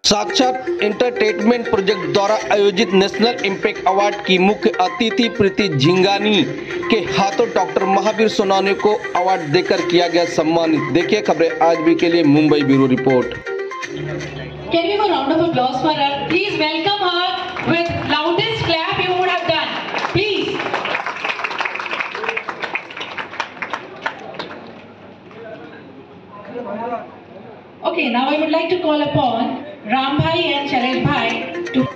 साक्षात entertainment project द्वारा आयोजित नेशनल इम्पैक्ट अवार्ड की मुख्य अतिथि प्रीति झिंगानी के हाथों डॉक्टर महावीर सोनवने को अवार्ड देकर किया गया सम्मानित। देखिए खबरें आज भी के लिए Mumbai bureau report. Can we have a round of applause for her? Please welcome her with loudest clap you would have done. Please. Okay, now I would like to call upon Ram Bhai and Shailesh Bhai to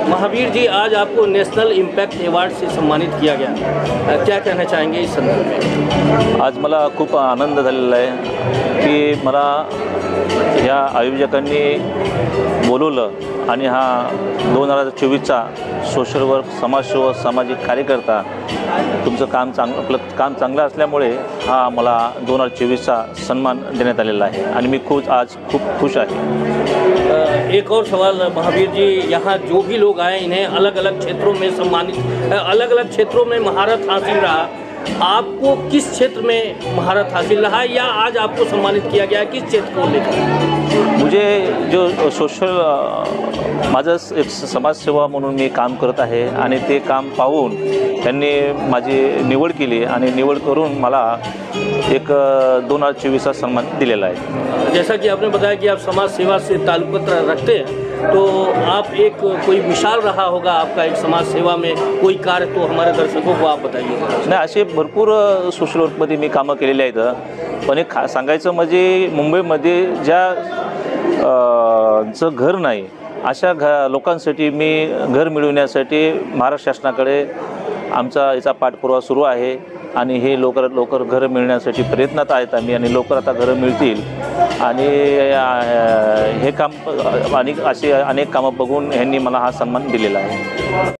Mahavir ji, आज आपको national impact award से सम्मानित KIA गया, क्या कहना चाहेंगे इस संदर्भ में? आज मला खूप आनंद झालेला आहे की मला ह्या आयोजकांनी बोलवलं आणि हा 2024चा सोशल वर्क समाजसेवक सामाजिक कार्यकर्ता तुमचं काम चांगलं असल्यामुळे हा मला 2024चा सन्मान देण्यात आलेला आहे आणि मी आज खूप खुश आहे। एक और सवाल महावीर जी, यहाँ जो भी लोग आए इन्हें अलग अलग क्षेत्रों में सम्मानित, अलग अलग क्षेत्रों में महारत हासिल रहा, आपको किस क्षेत्र में महारत हासिल रहा या आज आपको सम्मानित किया गया, किस क्षेत्र को लेकर? मुझे जो सोशल माझं एक समाजसेवा म्हणून मी काम करत आहे आणि ते काम पाहून त्यांनी माझी निवड केली आणि निवड करून मला एक 2024चा सन्मान दिलेला आहे। जैसा कि आपने बताया कि आप समाज सेवा से ताल्लुक़ रखते हैं, तो आप एक कोई मिसाल रहा होगा आपका एक समाज सेवा में कोई कार्य, तो हमारे दर्शकों को आप बताइए। नाही, असे भरपूर सोशल वर्कमध्ये मी कामं केलेली आहेत, पण एक सांगायचं म्हणजे मुंबईमध्ये चं घर नाही अशा लोकांसाठी मी घर मिळवण्यासाठी महाराष्ट्र शासनाकडे आमचा याचा पाठपुरावा सुरू आहे आणि हे लवकर घरं मिळण्यासाठी प्रयत्नात आहेत आम्ही आणि लवकर आता घरं मिळतील आणि हे काम आणि असे अनेक कामं बघून ह्यांनी मला हा सन्मान दिलेला आहे।